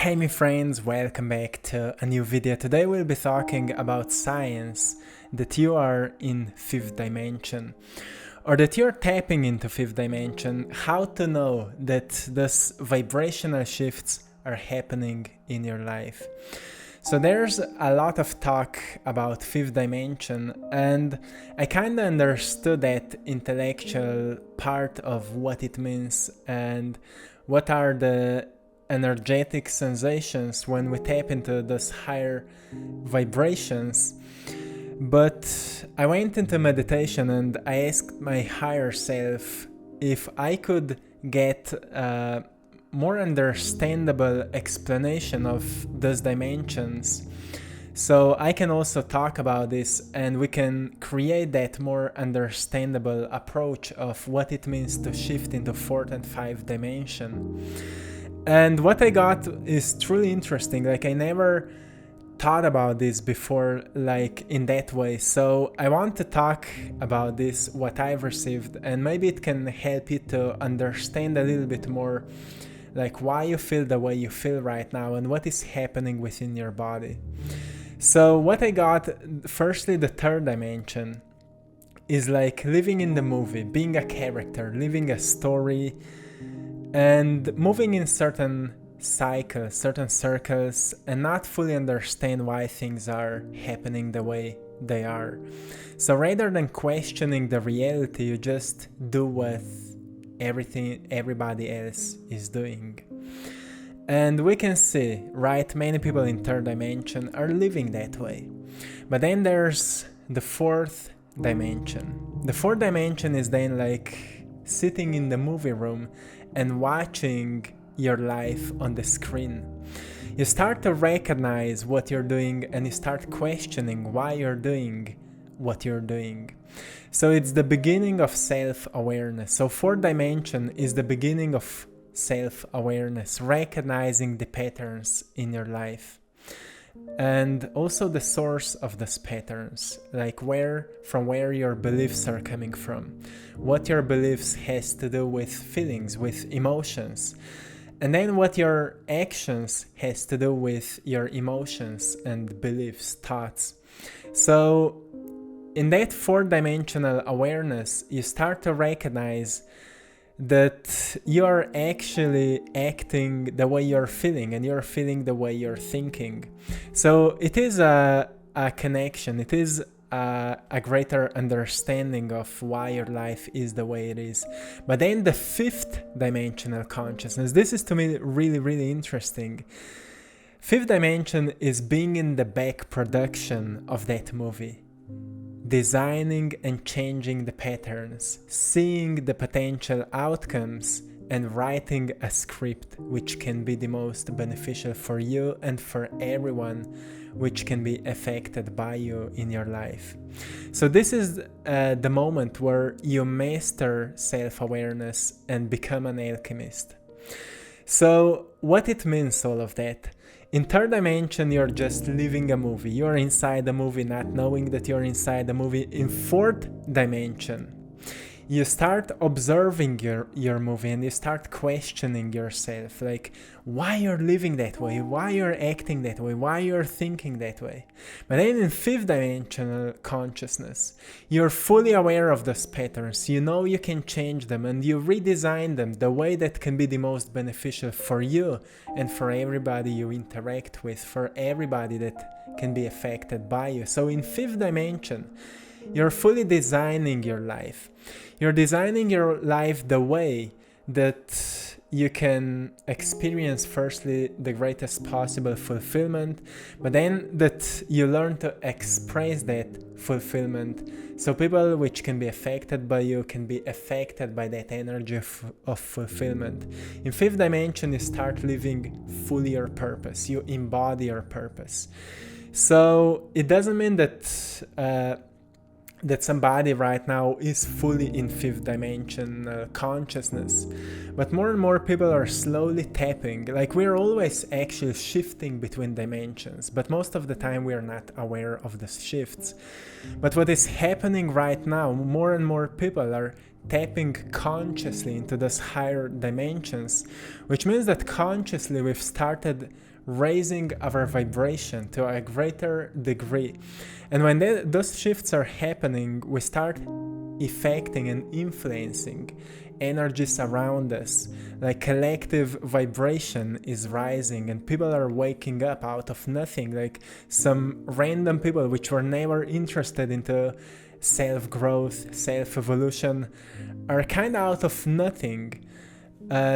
Hey my friends, welcome back to a new video. Today we'll be talking about science that you are in fifth dimension or that you're tapping into fifth dimension, how to know that these vibrational shifts are happening in your life. So there's a lot of talk about fifth dimension, and I kind of understood that intellectual part of what it means and what are the energetic sensations when we tap into those higher vibrations. But I went into meditation and I asked my higher self if I could get a more understandable explanation of those dimensions, so I can also talk about this and we can create that more understandable approach of what it means to shift into fourth and fifth dimension. And what I got is truly interesting. Like, I never thought about this before, like in that way. So I want to talk about this, what I've received, and maybe it can help you to understand a little bit more, like why you feel the way you feel right now and what is happening within your body. So what I got, firstly, the third dimension is like living in the movie, being a character, living a story, and moving in certain cycles, certain circles, and not fully understand why things are happening the way they are. So rather than questioning the reality, you just do what everybody else is doing. And we can see, right, many people in third dimension are living that way. But then there's the fourth dimension. The fourth dimension is then like sitting in the movie room and watching your life on the screen. You start to recognize what you're doing and you start questioning why you're doing what you're doing. So it's the beginning of self-awareness. So fourth dimension is the beginning of self-awareness, recognizing the patterns in your life. And also the source of these patterns, like from where your beliefs are coming from, what your beliefs has to do with feelings, with emotions, and then what your actions has to do with your emotions and beliefs, thoughts. So in that fourth dimensional awareness, you start to recognize that you're actually acting the way you're feeling and you're feeling the way you're thinking. So it is a connection, it is a greater understanding of why your life is the way it is. But then the fifth dimensional consciousness, this is to me really, really interesting. Fifth dimension is being in the back production of that movie, designing and changing the patterns, seeing the potential outcomes, and writing a script which can be the most beneficial for you and for everyone which can be affected by you in your life. So this is the moment where you master self-awareness and become an alchemist. So what it means, all of that? In third dimension, you're just living a movie. You're inside the movie, not knowing that you're inside the movie. In fourth dimension, you start observing your movie and you start questioning yourself, like why you're living that way, why you're acting that way, why you're thinking that way. But then in fifth dimensional consciousness, you're fully aware of those patterns. You know you can change them and you redesign them the way that can be the most beneficial for you and for everybody you interact with, for everybody that can be affected by you. So in fifth dimension, you're fully designing your life. You're designing your life the way that you can experience, firstly, the greatest possible fulfillment, but then that you learn to express that fulfillment. So people which can be affected by you can be affected by that energy of fulfillment. In fifth dimension, you start living fully your purpose. You embody your purpose. So it doesn't mean that somebody right now is fully in fifth dimension consciousness, but more and more people are slowly tapping. Like, we're always actually shifting between dimensions, but most of the time we are not aware of the shifts. But what is happening right now, more and more people are tapping consciously into those higher dimensions, which means that consciously we've started raising our vibration to a greater degree. And when those shifts are happening, we start affecting and influencing energies around us. Like collective vibration is rising and people are waking up out of nothing. Like some random people which were never interested into self-growth, self-evolution are kind of out of nothing,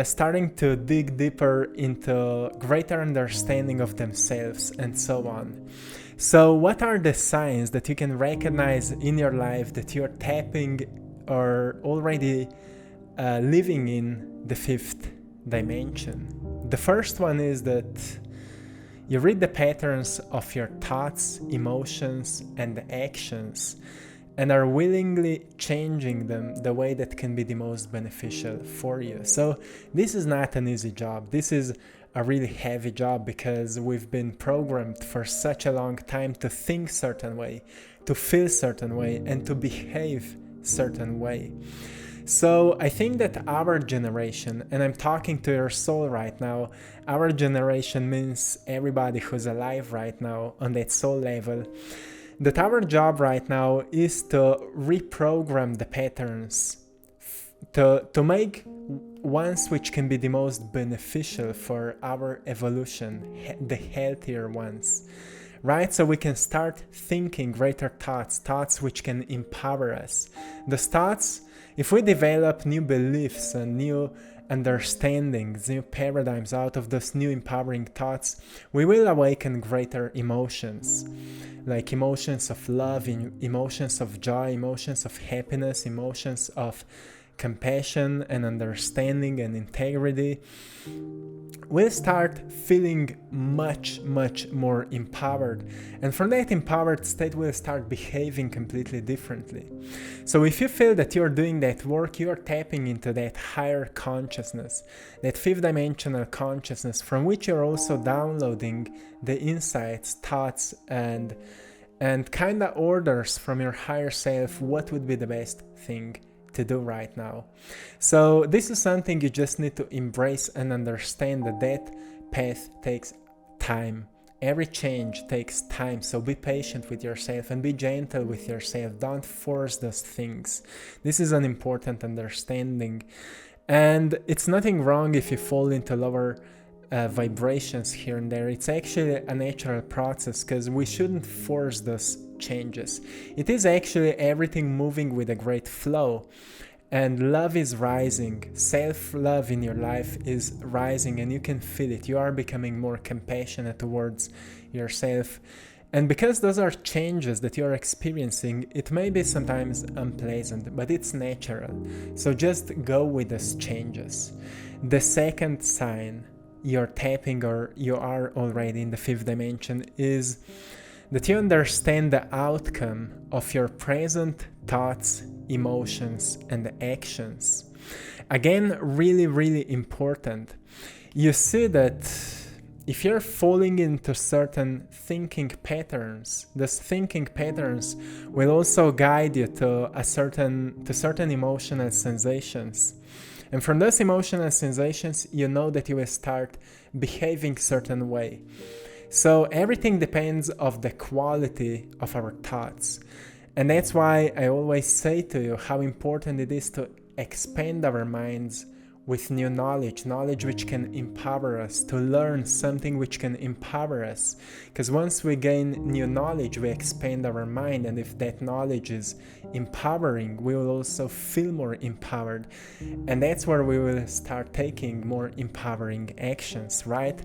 starting to dig deeper into greater understanding of themselves and so on. So what are the signs that you can recognize in your life that you're tapping or already living in the fifth dimension? The first one is that you read the patterns of your thoughts, emotions, and actions and are willingly changing them the way that can be the most beneficial for you. So this is not an easy job. This is a really heavy job because we've been programmed for such a long time to think certain way, to feel certain way, and to behave certain way. So I think that our generation, and I'm talking to your soul right now, our generation means everybody who's alive right now on that soul level, that our job right now is to reprogram the patterns, to make ones which can be the most beneficial for our evolution, the healthier ones, right? So we can start thinking greater thoughts which can empower us. The thoughts, if we develop new beliefs and new understandings, new paradigms out of those new empowering thoughts, we will awaken greater emotions, like emotions of love, emotions of joy, emotions of happiness, emotions of compassion and understanding and integrity. We'll start feeling much more empowered, and from that empowered state we'll start behaving completely differently. So if you feel that you're doing that work, you're tapping into that higher consciousness, that fifth dimensional consciousness, from which you're also downloading the insights, thoughts, and kind of orders from your higher self what would be the best thing to do right now. So this is something you just need to embrace and understand that path takes time. Every change takes time, so be patient with yourself and be gentle with yourself. Don't force those things. This is an important understanding, and it's nothing wrong if you fall into lower vibrations here and there. It's actually a natural process because we shouldn't force those changes. It is actually everything moving with a great flow, and love is rising. Self-love in your life is rising, and you can feel it. You are becoming more compassionate towards yourself, and because those are changes that you're experiencing, it may be sometimes unpleasant, but it's natural. So just go with those changes. The second sign you're tapping or you are already in the fifth dimension is that you understand the outcome of your present thoughts, emotions, and actions. Again, really important. You see that if you're falling into certain thinking patterns, those thinking patterns will also guide you to certain emotional sensations. And from those emotional sensations, you know that you will start behaving certain way. So everything depends on the quality of our thoughts. And that's why I always say to you how important it is to expand our minds with new knowledge which can empower us, to learn something which can empower us. Because once we gain new knowledge, we expand our mind, and if that knowledge is empowering, we will also feel more empowered. And that's where we will start taking more empowering actions, right?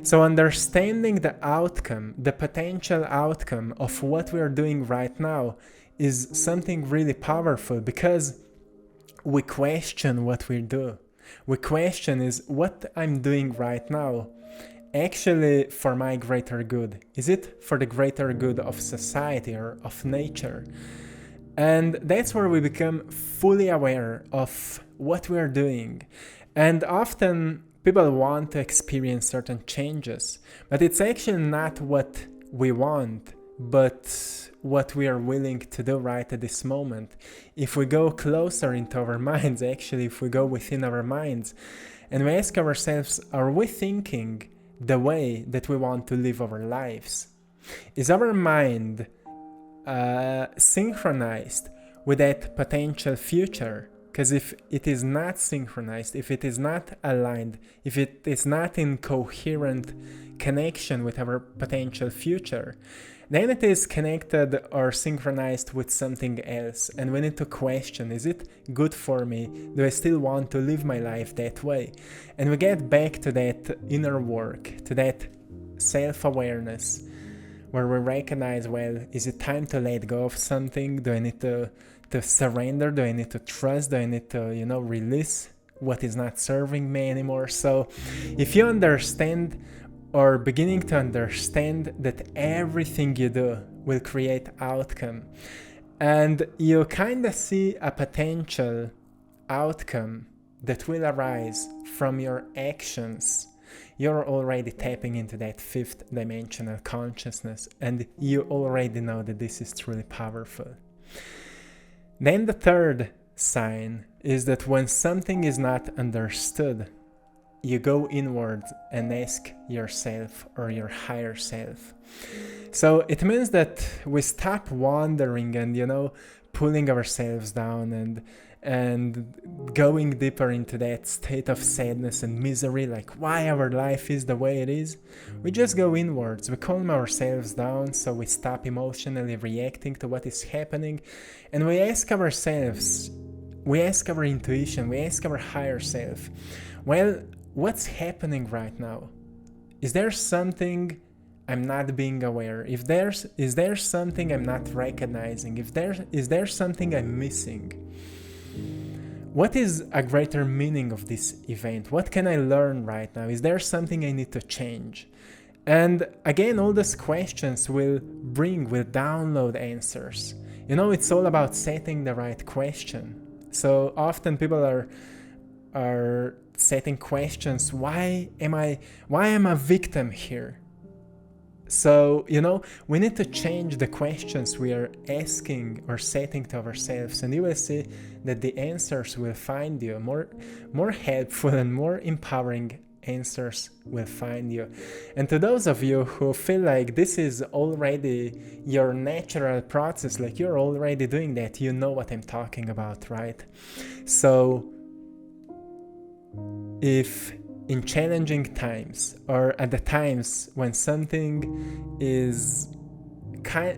So understanding the outcome, the potential outcome of what we are doing right now is something really powerful, because we question what we do. We question, is what I'm doing right now actually for my greater good? Is it for the greater good of society or of nature? And that's where we become fully aware of what we're doing. And often people want to experience certain changes, but it's actually not what we want, but what we are willing to do right at this moment. If we go closer into our minds, actually, if we go within our minds and we ask ourselves, are we thinking the way that we want to live our lives? Is our mind synchronized with that potential future? Because if it is not synchronized, if it is not aligned, if it is not in coherent connection with our potential future, then it is connected or synchronized with something else, and we need to question, is it good for me? Do I still want to live my life that way? And we get back to that inner work, to that self-awareness, where we recognize, well, is it time to let go of something? Do I need to surrender? Do I need to trust? Do I need to, release what is not serving me anymore? So if you understand, or beginning to understand, that everything you do will create outcome, and you kind of see a potential outcome that will arise from your actions, you're already tapping into that fifth dimensional consciousness, and you already know that this is truly powerful. Then the third sign is that when something is not understood, you go inward and ask yourself or your higher self. So it means that we stop wandering and, pulling ourselves down and going deeper into that state of sadness and misery, like why our life is the way it is. We just go inwards, we calm ourselves down, so we stop emotionally reacting to what is happening, and we ask ourselves, we ask our intuition, we ask our higher self, well, what's happening right now? Is there something I'm not being aware? Is there something I'm not recognizing? Is there something I'm missing? What is a greater meaning of this event? What can I learn right now? Is there something I need to change? And again, all these questions will download answers. It's all about setting the right question. So often people are setting questions, why am I a victim here? So, we need to change the questions we are asking or setting to ourselves, and you will see that the answers will find you. More helpful and more empowering answers will find you. And to those of you who feel like this is already your natural process, like you're already doing that, you know what I'm talking about, right? So, if in challenging times, or at the times when something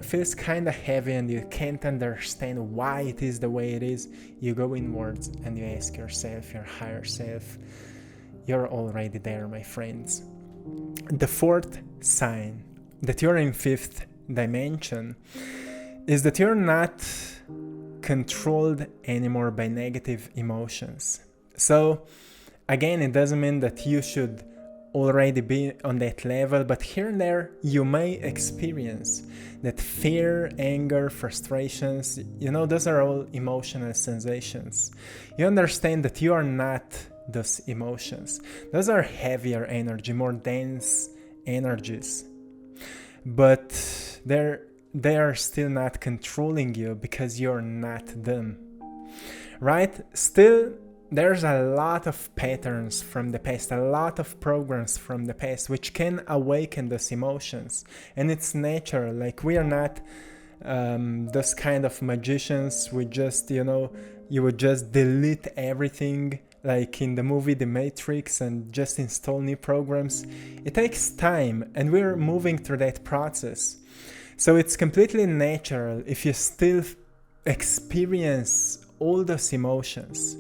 feels kind of heavy and you can't understand why it is the way it is, you go inwards and you ask yourself, your higher self, you're already there, my friends. The fourth sign that you're in fifth dimension is that you're not controlled anymore by negative emotions. So again, it doesn't mean that you should already be on that level, but here and there you may experience that fear, anger, frustrations, those are all emotional sensations. You understand that you are not those emotions. Those are heavier energy, more dense energies. But they are still not controlling you because you're not them. Right? Still, there's a lot of patterns from the past, a lot of programs from the past which can awaken those emotions. And it's natural, like we are not those kind of magicians. We just, you would just delete everything like in the movie The Matrix and just install new programs. It takes time, and we're moving through that process. So it's completely natural if you still experience all those emotions.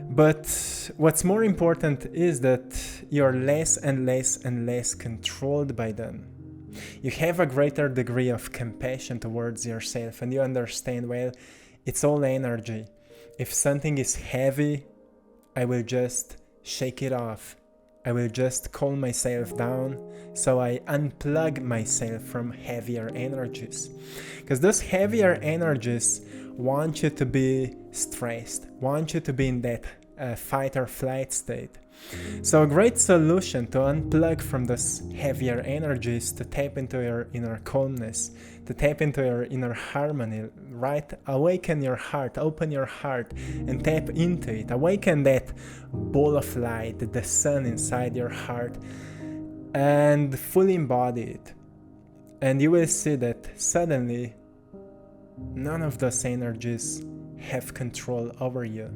But what's more important is that you're less and less and less controlled by them. You have a greater degree of compassion towards yourself, and you understand, well, it's all energy. If something is heavy, I will just shake it off. I will just calm myself down, so I unplug myself from heavier energies. Because those heavier energies want you to be stressed, want you to be in that fight or flight state. So a great solution to unplug from those heavier energies, to tap into your inner calmness, to tap into your inner harmony, right? Awaken your heart, open your heart and tap into it. Awaken that ball of light, the sun inside your heart, and fully embody it. And you will see that suddenly none of those energies have control over you.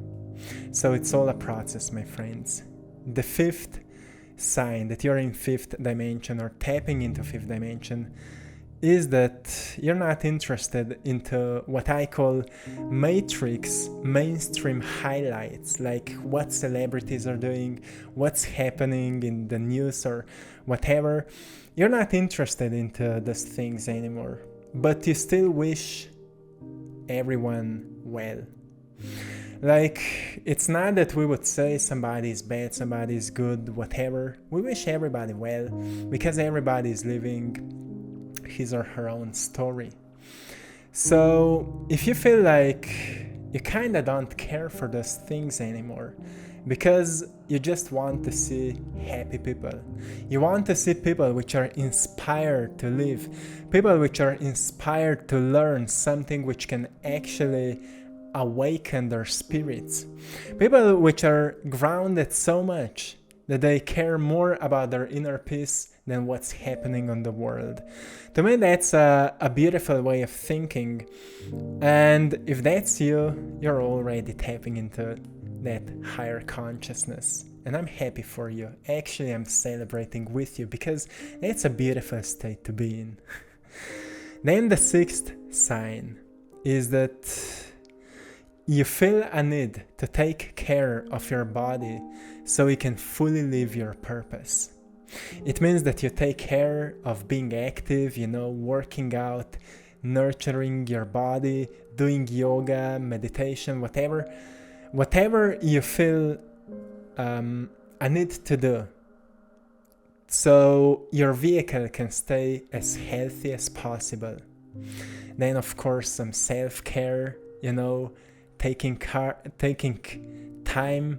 So it's all a process, my friends. The fifth sign that you're in fifth dimension or tapping into fifth dimension is that you're not interested into what I call matrix mainstream highlights, like what celebrities are doing, what's happening in the news or whatever. You're not interested into those things anymore, but you still wish everyone well. Like, it's not that we would say somebody is bad, somebody is good, whatever. We wish everybody well because everybody is living his or her own story. So if you feel like you kind of don't care for those things anymore because you just want to see happy people, you want to see people which are inspired to live, people which are inspired to learn something which can actually awaken their spirits, people which are grounded so much that they care more about their inner peace than what's happening on the world. To me, that's a beautiful way of thinking. And if that's you, you're already tapping into that higher consciousness. And I'm happy for you. Actually, I'm celebrating with you because that's a beautiful state to be in. Then the sixth sign is that you feel a need to take care of your body so you can fully live your purpose. It means that you take care of being active, working out, nurturing your body, doing yoga, meditation, whatever you feel a need to do. So your vehicle can stay as healthy as possible. Then, of course, some self-care, taking time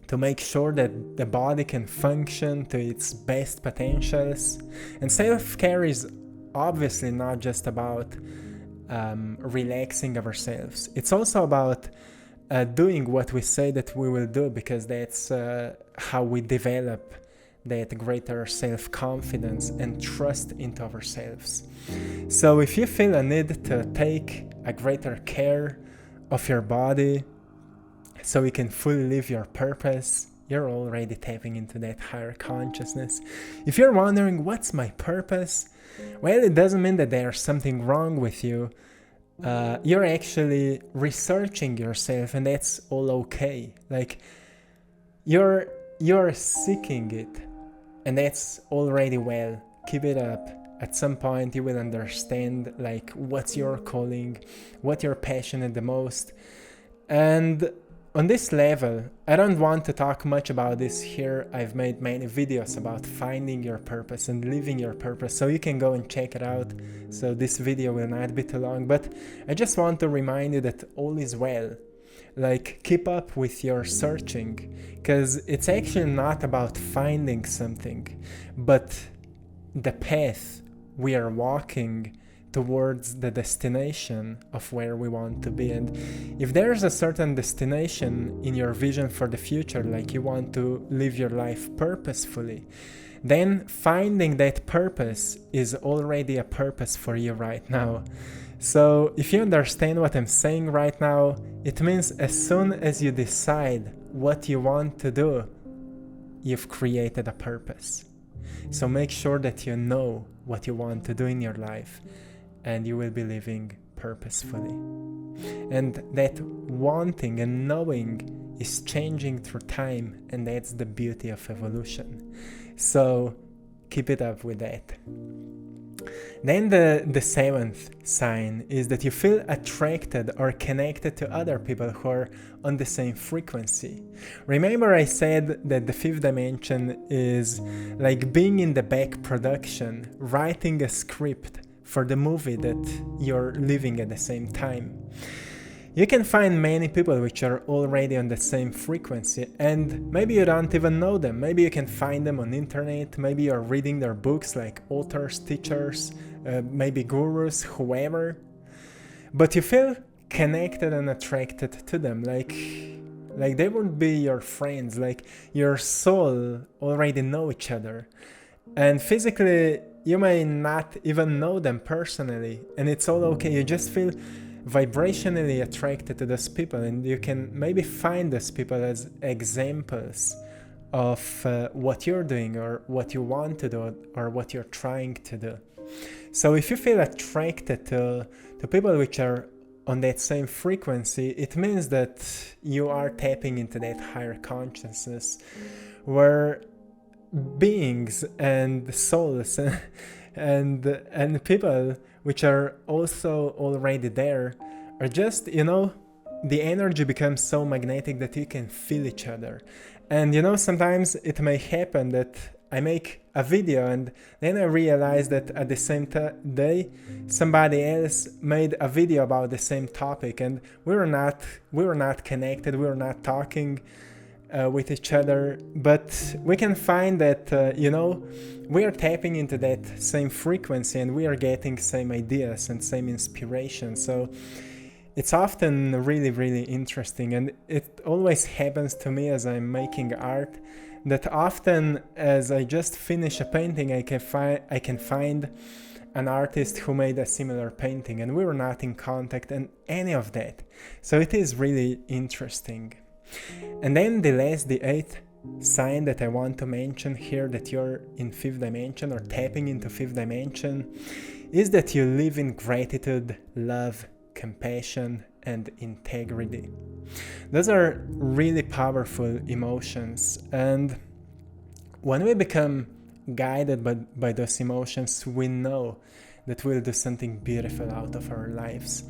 to make sure that the body can function to its best potentials. And self-care is obviously not just about relaxing ourselves. It's also about doing what we say that we will do, because that's how we develop that greater self-confidence and trust into ourselves. So if you feel a need to take a greater care of your body so you can fully live your purpose, you're already tapping into that higher consciousness. If you're wondering, what's my purpose? Well, it doesn't mean that there's something wrong with you. You're actually researching yourself, and that's all okay. Like, you're seeking it, and that's already well. Keep it up. At some point you will understand like what's your calling, what you're passionate the most. And on this level, I don't want to talk much about this here. I've made many videos about finding your purpose and living your purpose, so you can go and check it out. So this video will not be too long, but I just want to remind you that all is well. Like, keep up with your searching, because it's actually not about finding something, but the path we are walking towards the destination of where we want to be. And if there's a certain destination in your vision for the future, like you want to live your life purposefully, then finding that purpose is already a purpose for you right now. So if you understand what I'm saying right now, it means as soon as you decide what you want to do, you've created a purpose. So make sure that you know what you want to do in your life, and you will be living purposefully. And that wanting and knowing is changing through time, and that's the beauty of evolution. So keep it up with that. Then the seventh sign is that you feel attracted or connected to other people who are on the same frequency. Remember I said that the fifth dimension is like being in the back production, writing a script for the movie that you're living at the same time. You can find many people which are already on the same frequency, and maybe you don't even know them. Maybe you can find them on internet, maybe you're reading their books like authors, teachers, maybe gurus, whoever. But you feel connected and attracted to them, like they would be your friends, like your soul already know each other. And physically, you may not even know them personally, and it's all okay. You just feel vibrationally attracted to those people, and you can maybe find those people as examples of what you're doing or what you want to do or what you're trying to do. So if you feel attracted to people which are on that same frequency, it means that you are tapping into that higher consciousness where beings and souls and people which are also already there are just, the energy becomes so magnetic that you can feel each other. And sometimes it may happen that I make a video and then I realize that at the same day somebody else made a video about the same topic, and we were not connected, we were not talking with each other, but we can find that we are tapping into that same frequency and we are getting same ideas and same inspiration. So it's often really, really interesting, and it always happens to me as I'm making art that often as I just finish a painting, I can find an artist who made a similar painting, and we were not in contact and any of that. So it is really interesting. And then the eighth sign that I want to mention here, that you're in fifth dimension or tapping into fifth dimension, is that you live in gratitude, love, compassion, and integrity. Those are really powerful emotions, and when we become guided by those emotions, we know that we'll do something beautiful out of our lives.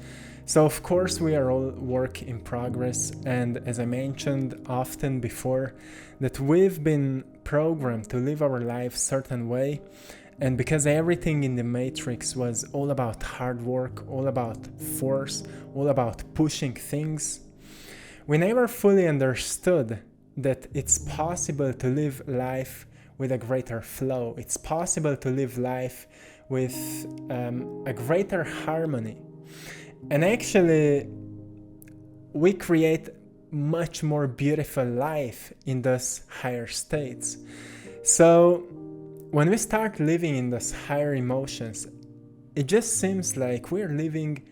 So of course we are all work in progress, and as I mentioned often before, that we've been programmed to live our life certain way, and because everything in the Matrix was all about hard work, all about force, all about pushing things, we never fully understood that it's possible to live life with a greater flow. It's possible to live life with a greater harmony. And actually, we create much more beautiful life in those higher states. So when we start living in those higher emotions, it just seems like we're living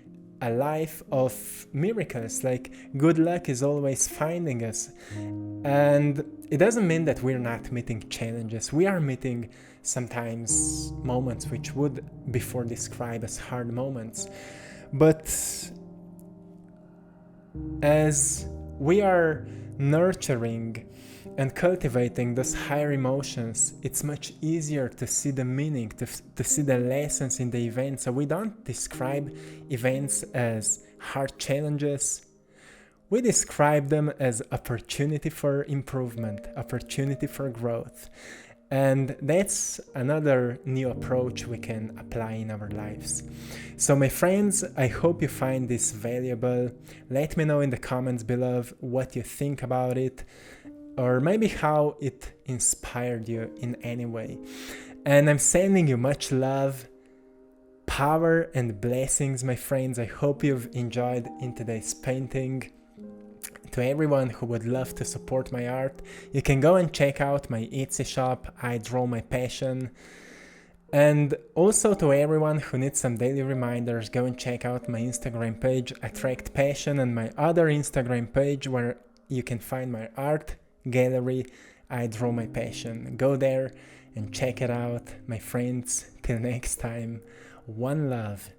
a life of miracles, like good luck is always finding us. And it doesn't mean that we're not meeting challenges. We are meeting sometimes moments which would before describe as hard moments. But as we are nurturing and cultivating those higher emotions, it's much easier to see the meaning, to see the lessons in the events. So we don't describe events as hard challenges. We describe them as opportunity for improvement, opportunity for growth. And that's another new approach we can apply in our lives. So my friends, I hope you find this valuable. Let me know in the comments below what you think about it, or maybe how it inspired you in any way. And I'm sending you much love, power, and blessings, my friends. I hope you've enjoyed in today's painting. To everyone who would love to support my art, you can go and check out my Etsy shop, I Draw My Passion. And also to everyone who needs some daily reminders, go and check out my Instagram page, AttractPassion, and my other Instagram page where you can find my art gallery, I Draw My Passion. Go there and check it out, my friends. Till next time, one love.